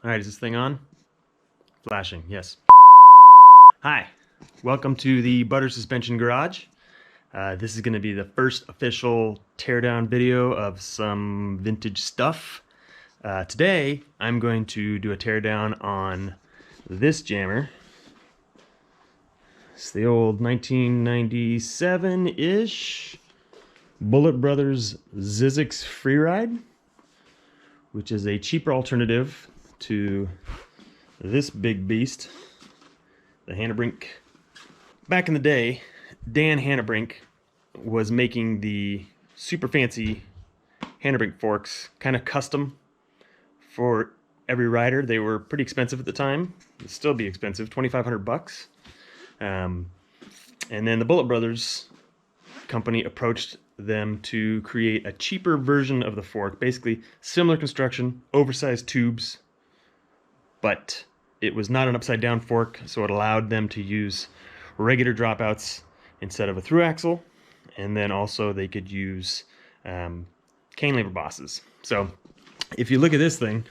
All right, is this thing on? Flashing, yes. Hi, welcome to the Butter Suspension Garage. This is going to be the first official teardown video of some vintage stuff. Today, I'm going to do a teardown on this jammer. It's the old 1997-ish Bullet Brothers ZZYZX Freeride, which is a cheaper alternative to this big beast, the Hannebrink. Back in the day, Dan Hannebrink was making the super fancy Hannebrink forks kind of custom for every rider. They were pretty expensive at the time. They'd still be expensive, 2,500 bucks. And then the Bullet Brothers company approached them to create a cheaper version of the fork, basically similar construction, oversized tubes, but it was not an upside down fork, so it allowed them to use regular dropouts instead of a through axle, and then also they could use cane lever bosses. So if you look at this thing,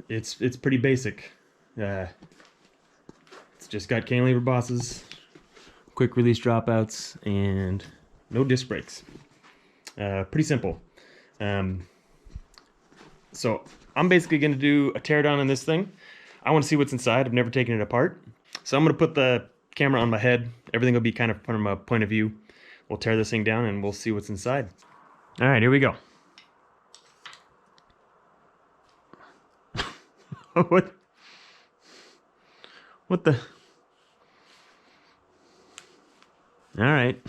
it's pretty basic. It's just got cane lever bosses, quick release dropouts, and no disc brakes. Pretty simple. So I'm basically going to do a teardown on this thing. I want to see what's inside. I've never taken it apart. So I'm going to put the camera on my head. Everything will be kind of from a point of view. We'll tear this thing down and we'll see what's inside. All right, here we go. What the? All right.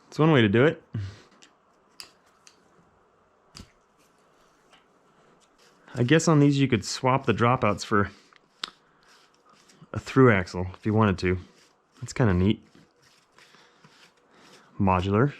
It's one way to do it. I guess on these you could swap the dropouts for a through axle if you wanted to. That's kind of neat. Modular.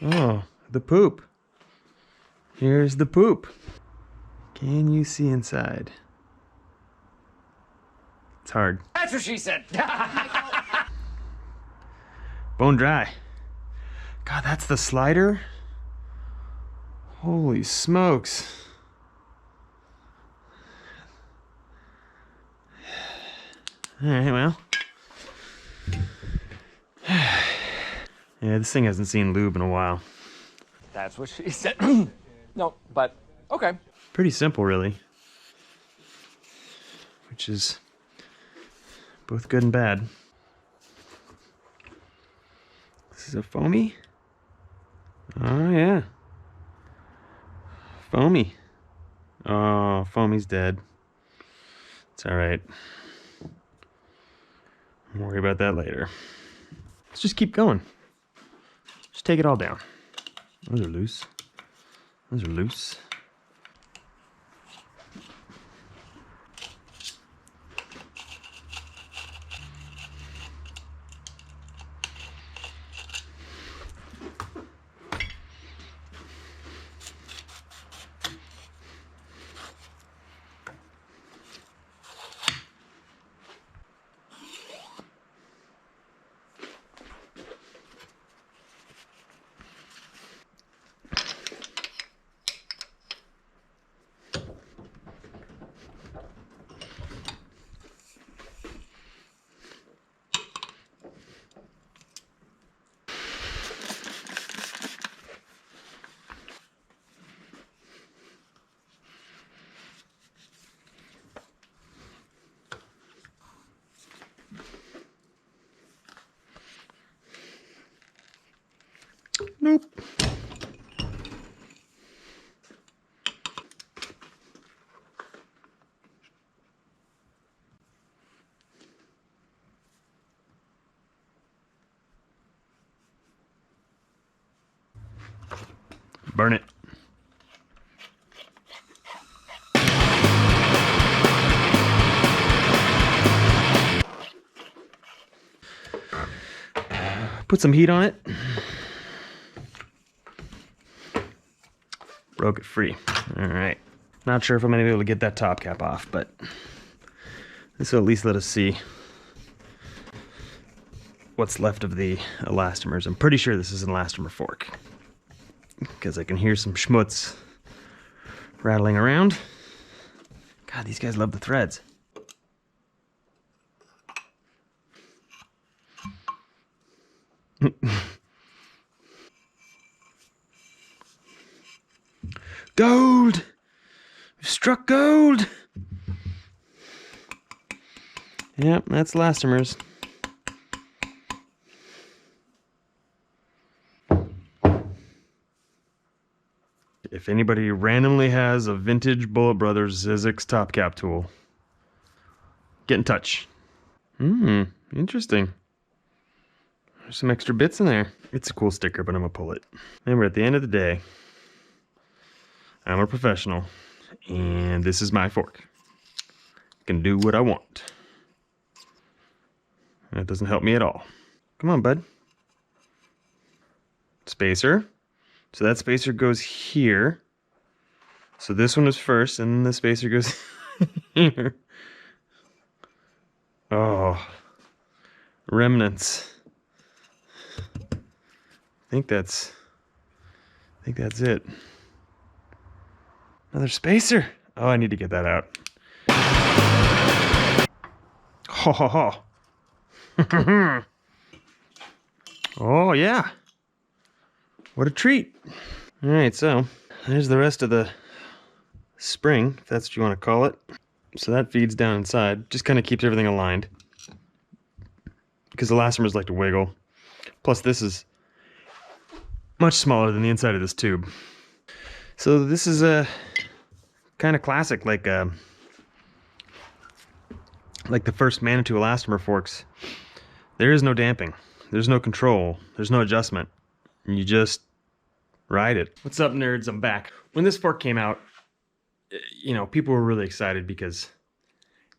Oh, the poop. Here's the poop. Can you see inside? It's hard. That's what she said. Bone dry. God, that's the slider? Holy smokes. Alright, well. Yeah, this thing hasn't seen lube in a while. That's what she said. No, but okay. Pretty simple, really. Which is both good and bad. This is a foamy? Oh, yeah. Foamy. Oh, foamy's dead. It's alright. I'll worry about that later. Let's just keep going. Just take it all down. Those are loose. Those are loose. Nope. Burn it. Put some heat on it. Broke it free. All right. Not sure if I'm gonna be able to get that top cap off, but this will at least let us see what's left of the elastomers. I'm pretty sure this is an elastomer fork because I can hear some schmutz rattling around. God, these guys love the threads. Gold! We've struck gold! Yep, that's elastomers. If anybody randomly has a vintage Bullet Brothers ZZYZX top cap tool, get in touch. Interesting. There's some extra bits in there. It's a cool sticker, but I'm gonna pull it. Remember, at the end of the day, I'm a professional, and this is my fork. I can do what I want. That doesn't help me at all. Come on, bud. Spacer. So that spacer goes here. So this one is first, and then the spacer goes here. Oh, remnants. I think that's it. Another spacer. Oh, I need to get that out. Ho ho ho. Oh yeah. What a treat. All right, so there's the rest of the spring, if that's what you want to call it. So that feeds down inside, just kind of keeps everything aligned because the elastomers like to wiggle. Plus this is much smaller than the inside of this tube. So this is a kind of classic, like the first Manitou elastomer forks. There is no damping, there's no control, there's no adjustment. You just ride it. What's up, nerds? I'm back. When this fork came out, you know, people were really excited because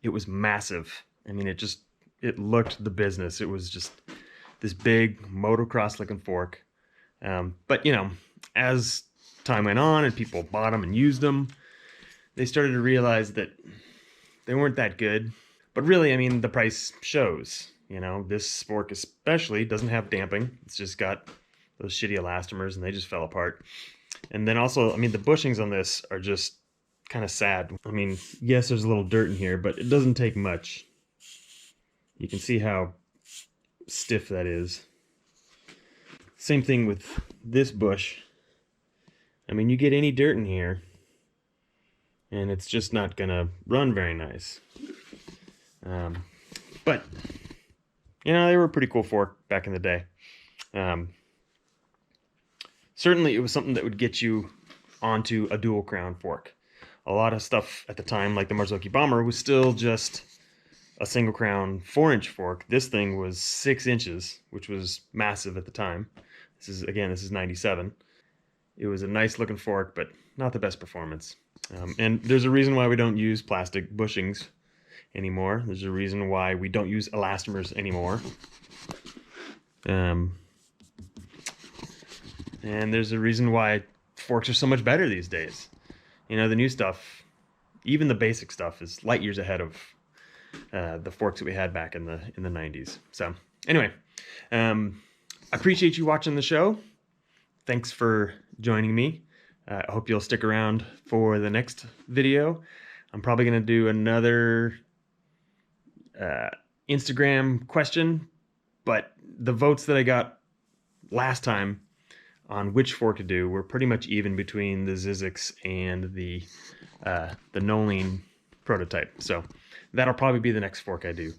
it was massive. I mean, it looked the business. It was just this big motocross looking fork. But you know, as time went on and people bought them and used them, they started to realize that they weren't that good. But really, I mean, the price shows. You know, this fork especially doesn't have damping. It's just got those shitty elastomers, and they just fell apart. And then also, I mean, the bushings on this are just kind of sad. I mean, yes, there's a little dirt in here, but it doesn't take much. You can see how stiff that is. Same thing with this bush. I mean, you get any dirt in here, and it's just not gonna run very nice. But, you know, they were a pretty cool fork back in the day. Certainly, it was something that would get you onto a dual crown fork. A lot of stuff at the time, like the Marzocchi Bomber, was still just a single crown 4-inch fork. This thing was 6 inches, which was massive at the time. This is 97. It was a nice looking fork, but not the best performance. And there's a reason why we don't use plastic bushings anymore. There's a reason why we don't use elastomers anymore. And there's a reason why forks are so much better these days. You know, the new stuff, even the basic stuff, is light years ahead of the forks that we had back in the 90s. So anyway, I appreciate you watching the show. Thanks for joining me. I hope you'll stick around for the next video. I'm probably going to do another Instagram question, but the votes that I got last time on which fork to do were pretty much even between the ZZYZX and the Nolene prototype. So that'll probably be the next fork I do.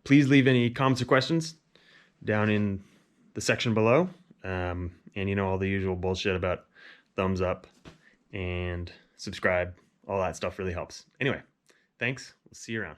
Please leave any comments or questions down in the section below. And you know, all the usual bullshit about thumbs up and subscribe. All that stuff really helps. Anyway, thanks. We'll see you around.